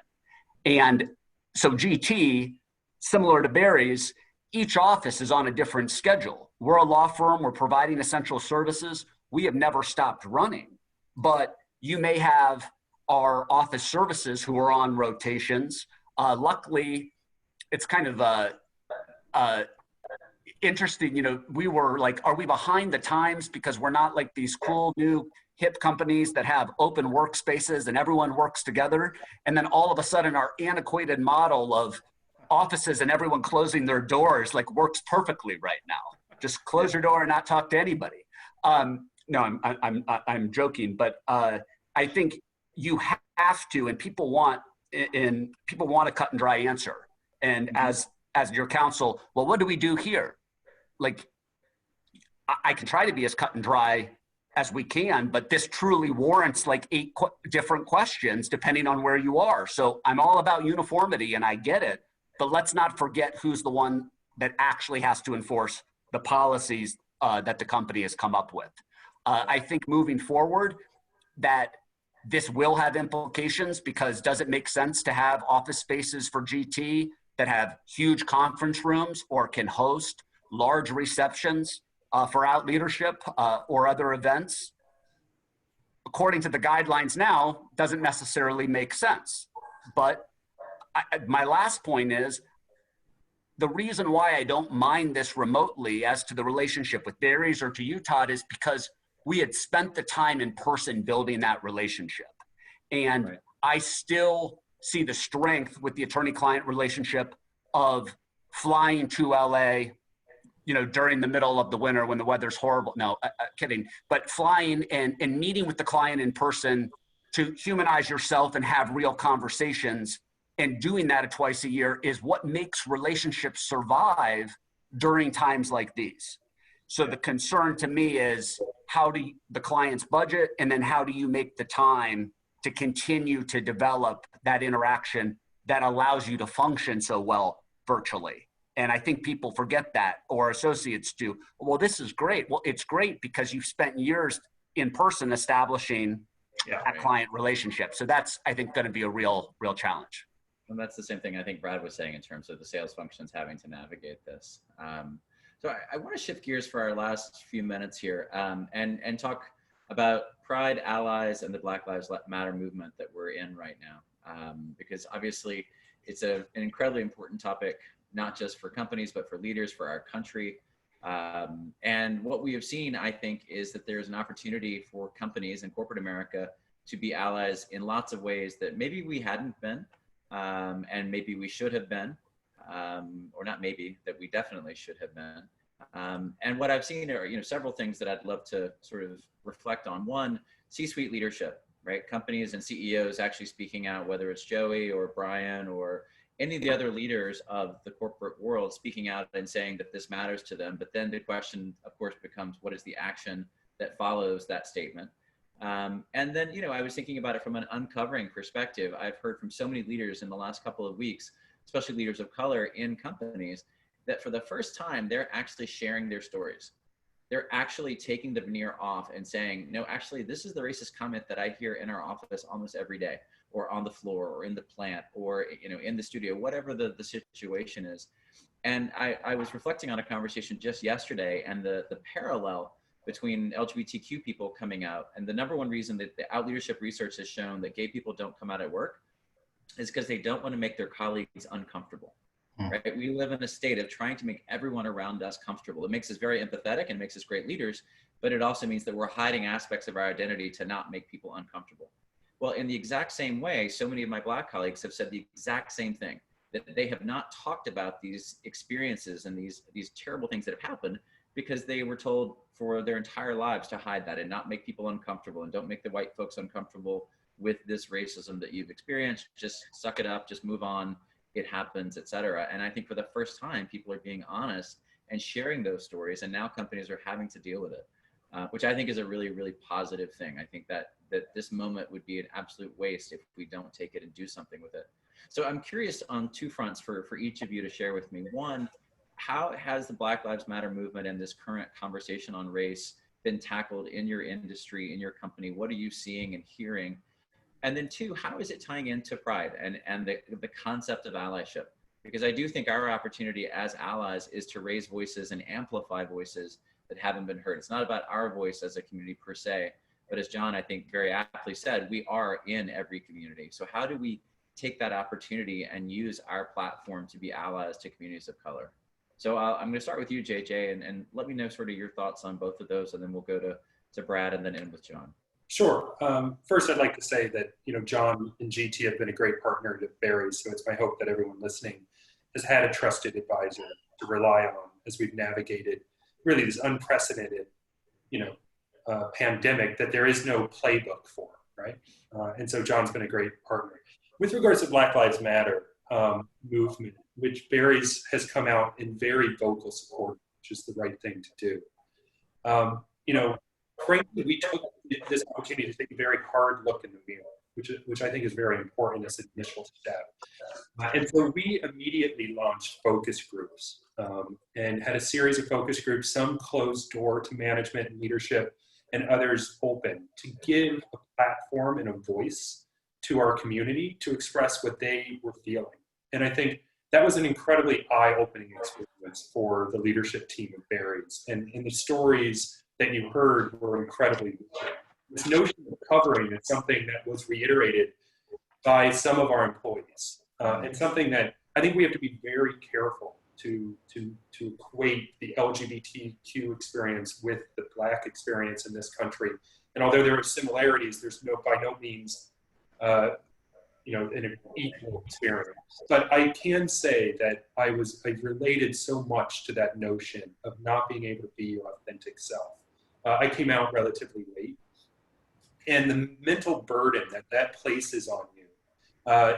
[SPEAKER 2] And so GT, similar to Barry's, each office is on a different schedule. We're a law firm, we're providing essential services. We have never stopped running, but you may have our office services who are on rotations. Luckily, it's kind of interesting, we were like, are we behind the times because we're not like these cool new hip companies that have open workspaces and everyone works together? And then all of a sudden our antiquated model of offices and everyone closing their doors like works perfectly right now. Just close your door and not talk to anybody. No, I'm joking, but I think you have to, and people want a cut and dry answer. And as your counsel, well, what do we do here? Like, I can try to be as cut and dry as we can, but this truly warrants like 8 different questions depending on where you are. So I'm all about uniformity and I get it, but let's not forget who's the one that actually has to enforce the policies that the company has come up with. I think moving forward that this will have implications, because does it make sense to have office spaces for GT that have huge conference rooms or can host large receptions for out leadership or other events? According to the guidelines now, doesn't necessarily make sense. But my last point is, the reason why I don't mind this remotely as to the relationship with Barry's or to you, Todd, is because we had spent the time in person building that relationship. And right. I still see the strength with the attorney-client relationship of flying to LA, during the middle of the winter when the weather's horrible. No, kidding. But flying and meeting with the client in person to humanize yourself and have real conversations, and doing that twice a year is what makes relationships survive during times like these. So the concern to me is, how do the client's budget, and then how do you make the time to continue to develop that interaction that allows you to function so well virtually? And I think people forget that, or associates do. Well, this is great. Well, it's great because you've spent years in person establishing that client relationship. So that's, I think, going to be a real challenge.
[SPEAKER 1] And that's the same thing I think Brad was saying in terms of the sales functions having to navigate this. So I want to shift gears for our last few minutes here and talk about Pride, allies, and the Black Lives Matter movement that we're in right now. Because obviously it's an incredibly important topic, not just for companies, but for leaders, for our country. And what we have seen, I think, is that there's an opportunity for companies in corporate America to be allies in lots of ways that maybe we hadn't been, and maybe we should have been. Or not maybe, that we definitely should have been. And what I've seen are, several things that I'd love to sort of reflect on. One, C-suite leadership, right? Companies and CEOs actually speaking out, whether it's Joey or Brian or any of the other leaders of the corporate world speaking out and saying that this matters to them. But then the question, of course, becomes, what is the action that follows that statement? And then, I was thinking about it from an uncovering perspective. I've heard from so many leaders in the last couple of weeks, especially leaders of color in companies, that for the first time, they're actually sharing their stories. They're actually taking the veneer off and saying, no, actually, this is the racist comment that I hear in our office almost every day, or on the floor, or in the plant, or in the studio, whatever the situation is. And I was reflecting on a conversation just yesterday, and the parallel between LGBTQ people coming out, and the number one reason that the out leadership research has shown that gay people don't come out at work is because they don't want to make their colleagues uncomfortable. Right? We live in a state of trying to make everyone around us comfortable. It makes us very empathetic and makes us great leaders, but it also means that we're hiding aspects of our identity to not make people uncomfortable. Well, in the exact same way, so many of my Black colleagues have said the exact same thing, that they have not talked about these experiences and these terrible things that have happened because they were told for their entire lives to hide that and not make people uncomfortable, and don't make the white folks uncomfortable with this racism that you've experienced. Just suck it up, just move on. It happens, et cetera. And I think for the first time, people are being honest and sharing those stories, and now companies are having to deal with it, which I think is a really, really positive thing. I think that this moment would be an absolute waste if we don't take it and do something with it. So I'm curious on two fronts for each of you to share with me. One, how has the Black Lives Matter movement and this current conversation on race been tackled in your industry, in your company? What are you seeing and hearing? And then two, how is it tying into pride and the concept of allyship? Because I do think our opportunity as allies is to raise voices and amplify voices that haven't been heard. It's not about our voice as a community per se, but as John, I think, very aptly said, we are in every community. So how do we take that opportunity and use our platform to be allies to communities of color? So I'm going to start with you, JJ, and let me know sort of your thoughts on both of those, and then we'll go to Brad and then end with John.
[SPEAKER 3] Sure. First, I'd like to say that, John and GT have been a great partner to Barry's, so it's my hope that everyone listening has had a trusted advisor to rely on as we've navigated really this unprecedented, pandemic that there is no playbook for, right? And so John's been a great partner. With regards to Black Lives Matter movement, which Barry's has come out in very vocal support, which is the right thing to do. Frankly, we took this opportunity to take a very hard look in the mirror, which I think is very important as an initial step. And so we immediately launched focus groups and had a series of focus groups, some closed door to management and leadership, and others open, to give a platform and a voice to our community to express what they were feeling. And I think that was an incredibly eye-opening experience for the leadership team of Barry's. And the stories that you heard were incredibly moving. This notion of covering is something that was reiterated by some of our employees. And something that I think we have to be very careful to equate the LGBTQ experience with the Black experience in this country. And although there are similarities, there's by no means an equal experience. But I can say that I related so much to that notion of not being able to be your authentic self. I came out relatively late, and the mental burden that places on you,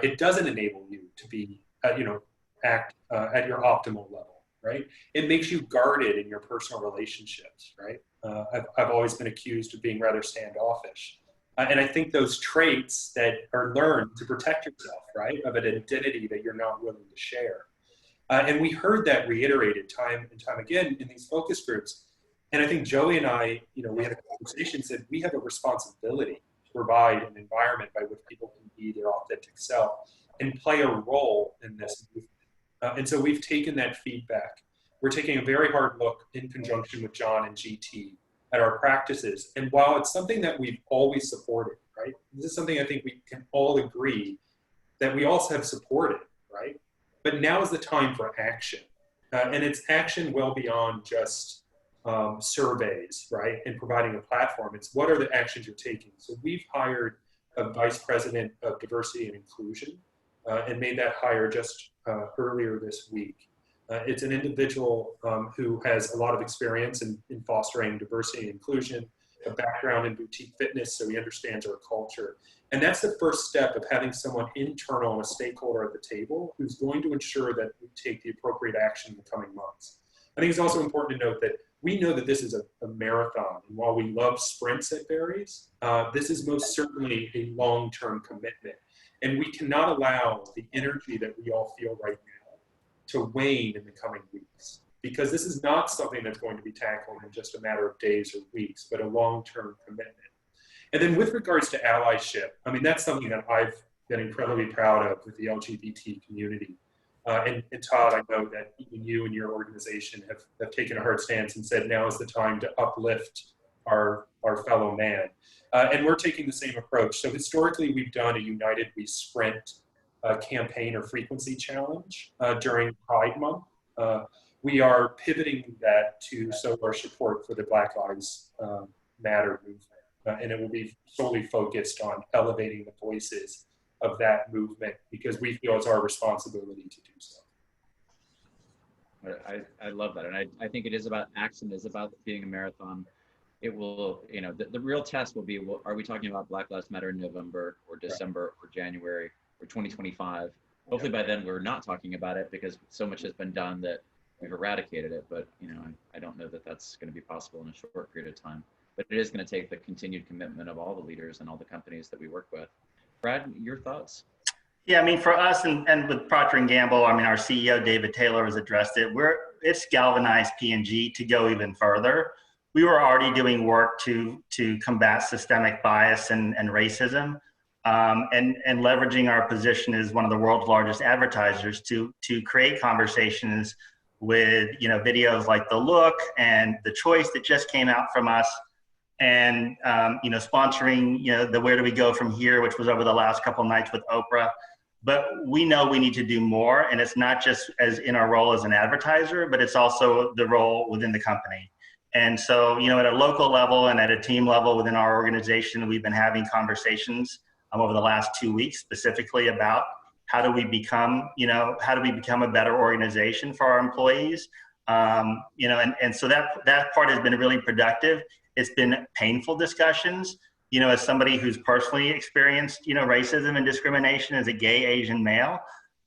[SPEAKER 3] it doesn't enable you to be, act at your optimal level, right? It makes you guarded in your personal relationships, right? I've always been accused of being rather standoffish. And I think those traits that are learned to protect yourself, right, of an identity that you're not willing to share. And we heard that reiterated time and time again in these focus groups. And I think Joey and I, we had a conversation, said we have a responsibility to provide an environment by which people can be their authentic self and play a role in this movement. And so we've taken that feedback. We're taking a very hard look in conjunction with John and GT at our practices. And while it's something that we've always supported, right? This is something I think we can all agree that we also have supported, right? But now is the time for action. And it's action well beyond just surveys, right? And providing a platform. It's what are the actions you're taking? So we've hired a vice president of diversity and inclusion and made that hire just earlier this week. It's an individual who has a lot of experience in fostering diversity and inclusion, a background in boutique fitness, so he understands our culture. And that's the first step of having someone internal and a stakeholder at the table who's going to ensure that we take the appropriate action in the coming months. I think it's also important to note that we know that this is a marathon. And while we love sprints at Barry's, this is most certainly a long-term commitment. And we cannot allow the energy that we all feel right now to wane in the coming weeks, because this is not something that's going to be tackled in just a matter of days or weeks, but a long-term commitment. And then with regards to allyship, I mean, that's something that I've been incredibly proud of with the LGBT community. And Todd, I know that even you and your organization have taken a hard stance and said now is the time to uplift our fellow man. And we're taking the same approach. So historically, we've done a United We Sprint campaign or frequency challenge during Pride Month. We are pivoting that to show our support for the Black Lives Matter movement. And it will be solely focused on elevating the voices of that movement, because we feel it's our responsibility to do so.
[SPEAKER 1] I love that. And I think it is about action, is about being a marathon. It will, the real test will be, are we talking about Black Lives Matter in November or December or January or 2025? Hopefully by then we're not talking about it, because so much has been done that we've eradicated it. But, I don't know that that's going to be possible in a short period of time. But it is going to take the continued commitment of all the leaders and all the companies that we work with. Brad, your thoughts?
[SPEAKER 4] Yeah, I mean, for us and with Procter & Gamble, I mean, our CEO, David Taylor, has addressed it. It's galvanized P&G to go even further. We were already doing work to combat systemic bias and racism, and leveraging our position as one of the world's largest advertisers to create conversations with, videos like The Look and The Choice that just came out from us, and sponsoring the Where Do We Go From Here, which was over the last couple of nights with Oprah. But we know we need to do more, and it's not just as in our role as an advertiser, but it's also the role within the company. And so, at a local level and at a team level within our organization, we've been having conversations over the last 2 weeks specifically about how do we become a better organization for our employees. And so that part has been really productive. It's been painful discussions, as somebody who's personally experienced, racism and discrimination as a gay Asian male.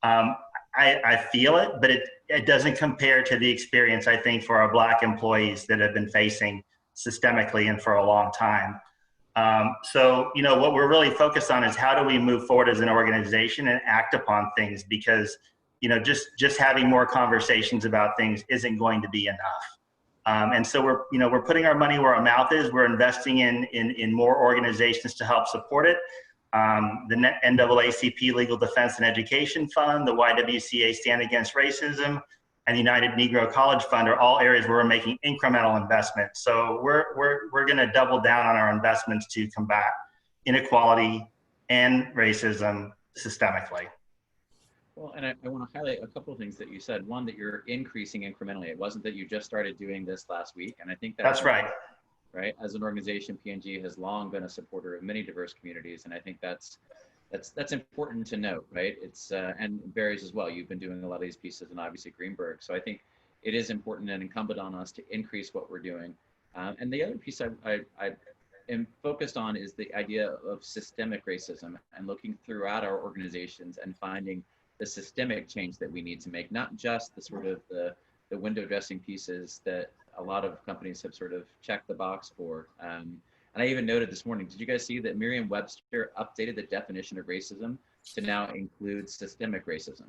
[SPEAKER 4] I feel it, but it doesn't compare to the experience, I think, for our Black employees that have been facing systemically and for a long time. So, what we're really focused on is how do we move forward as an organization and act upon things, because, just having more conversations about things isn't going to be enough. And so we're putting our money where our mouth is. We're investing in more organizations to help support it. The NAACP Legal Defense and Education Fund, the YWCA Stand Against Racism, and the United Negro College Fund are all areas where we're making incremental investments. So we're going to double down on our investments to combat inequality and racism systemically.
[SPEAKER 1] Well, and I want to highlight a couple of things that you said. One, that you're increasing incrementally. It wasn't that you just started doing this last week. And I think
[SPEAKER 4] that's right.
[SPEAKER 1] Right. As an organization, P&G has long been a supporter of many diverse communities. And I think that's important to note, right? It's, and Barry's as well. You've been doing a lot of these pieces, and obviously Greenberg. So I think it is important and incumbent on us to increase what we're doing. And the other piece I am focused on is the idea of systemic racism, and looking throughout our organizations and finding the systemic change that we need to make, not just the sort of the window dressing pieces that a lot of companies have sort of checked the box for. And I even noted this morning, did you guys see that Merriam-Webster updated the definition of racism to now include systemic racism?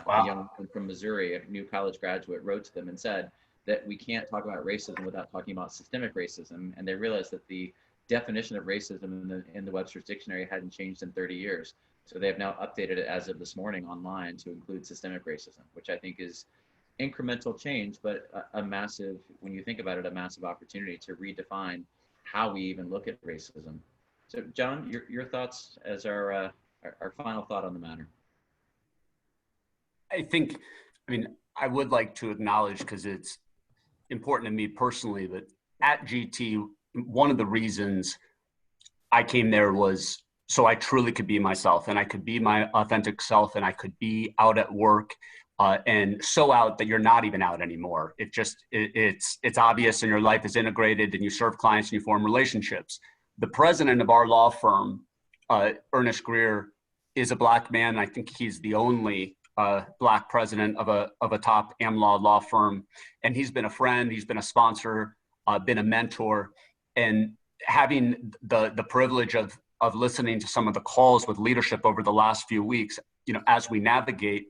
[SPEAKER 4] Wow.
[SPEAKER 1] A young woman from Missouri, a new college graduate, wrote to them and said that we can't talk about racism without talking about systemic racism. And they realized that the definition of racism in the Webster's dictionary hadn't changed in 30 years. So they have now updated it as of this morning online to include systemic racism, which I think is incremental change, but a massive, when you think about it, a massive opportunity to redefine how we even look at racism. So John, your thoughts as our final thought on the matter.
[SPEAKER 2] I would like to acknowledge, because it's important to me personally, that at GT, one of the reasons I came there was so I truly could be myself, and I could be my authentic self, and I could be out at work and so out that you're not even out anymore. It's obvious, and your life is integrated, and you serve clients and you form relationships. The president of our law firm, Ernest Greer, is a Black man. I think he's the only Black president of a top AmLaw law firm. And he's been a friend, he's been a sponsor, been a mentor, and having the privilege of listening to some of the calls with leadership over the last few weeks, as we navigate,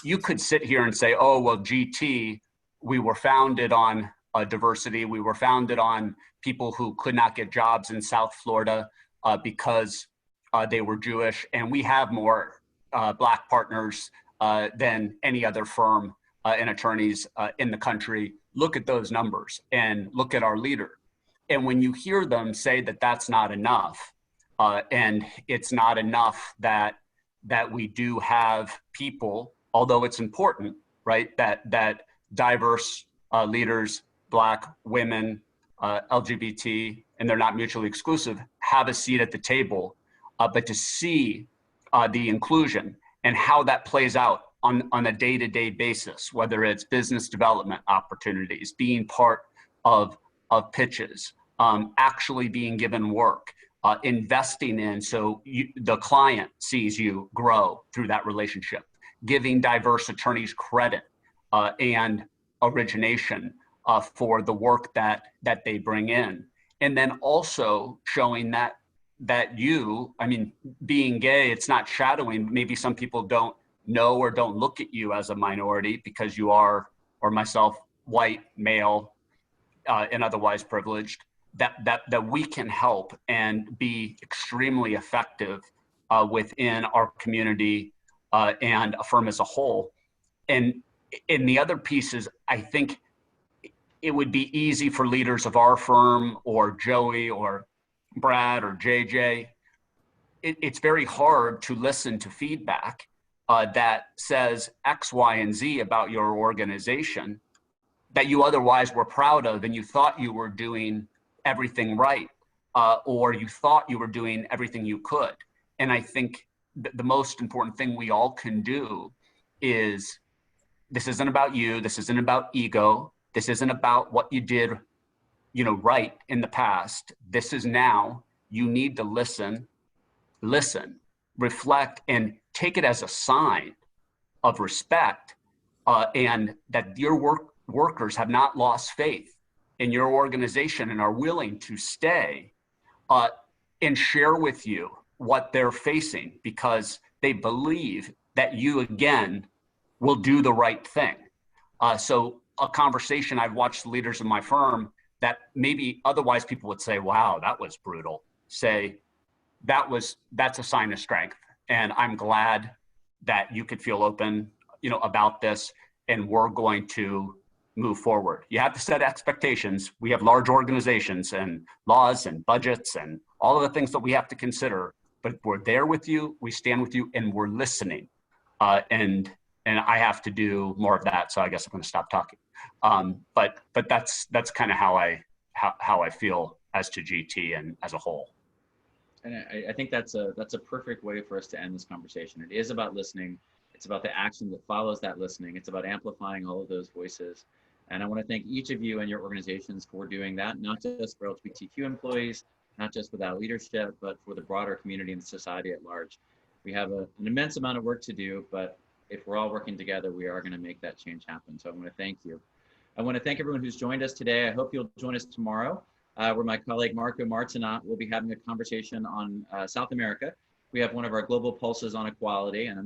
[SPEAKER 2] you could sit here and say, oh, well, GT, we were founded on diversity. We were founded on people who could not get jobs in South Florida because they were Jewish. And we have more Black partners than any other firm and attorneys in the country. Look at those numbers and look at our leader. And when you hear them say that that's not enough, and it's not enough that we do have people, although it's important, right, that diverse leaders, Black, women, LGBT, and they're not mutually exclusive, have a seat at the table, but to see the inclusion and how that plays out on a day-to-day basis, whether it's business development opportunities, being part of pitches, actually being given work, investing in so the client sees you grow through that relationship, giving diverse attorneys credit and origination for the work that they bring in. And then also showing that being gay, it's not shadowing. Maybe some people don't know or don't look at you as a minority because you are, or myself, white, male, and otherwise privileged, that we can help and be extremely effective within our community and a firm as a whole. And in the other pieces, I think it would be easy for leaders of our firm or Joey or Brad or JJ. It's very hard to listen to feedback that says X, Y, and Z about your organization that you otherwise were proud of and you thought you were doing everything right, or you thought you were doing everything you could. And I think the most important thing we all can do is, this isn't about you, this isn't about ego, this isn't about what you did, right in the past. This is now. You need to listen, reflect, and take it as a sign of respect, and that your workers have not lost faith in your organization and are willing to stay and share with you what they're facing because they believe that you, again, will do the right thing. So a conversation I've watched the leaders of my firm that maybe otherwise people would say, wow, that was brutal, say, that's a sign of strength. And I'm glad that you could feel open, about this, and we're going to move forward. You have to set expectations. We have large organizations and laws and budgets and all of the things that we have to consider, but we're there with you, we stand with you, and we're listening. And I have to do more of that, so I guess I'm going to stop talking. But that's kind of how I feel as to GT and as a whole.
[SPEAKER 1] And I think that's a perfect way for us to end this conversation. It is about listening. It's about the action that follows that listening. It's about amplifying all of those voices. And I want to thank each of you and your organizations for doing that, not just for LGBTQ employees, not just without leadership, but for the broader community and society at large. We have an immense amount of work to do, but if we're all working together, we are going to make that change happen. So I want to thank you. I want to thank everyone who's joined us today. I hope you'll join us tomorrow, where my colleague Marco Martinat will be having a conversation on South America. We have one of our global pulses on equality, and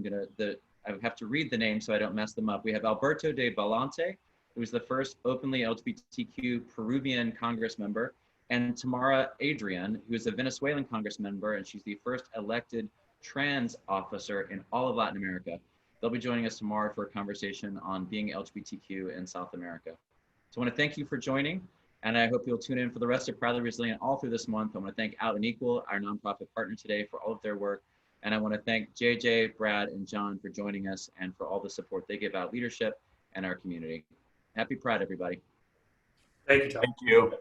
[SPEAKER 1] I have to read the name so I don't mess them up. We have Alberto de Balante, who is the first openly LGBTQ Peruvian Congress member, and Tamara Adrian, who is a Venezuelan Congress member, and she's the first elected trans officer in all of Latin America. They'll be joining us tomorrow for a conversation on being LGBTQ in South America. So I want to thank you for joining, and I hope you'll tune in for the rest of Proudly Resilient all through this month. I want to thank Out and Equal, our nonprofit partner today, for all of their work. And I want to thank JJ, Brad, and John for joining us and for all the support they give Out Leadership and our community. Happy Pride, everybody.
[SPEAKER 3] Thank you, Tom.
[SPEAKER 2] Thank you.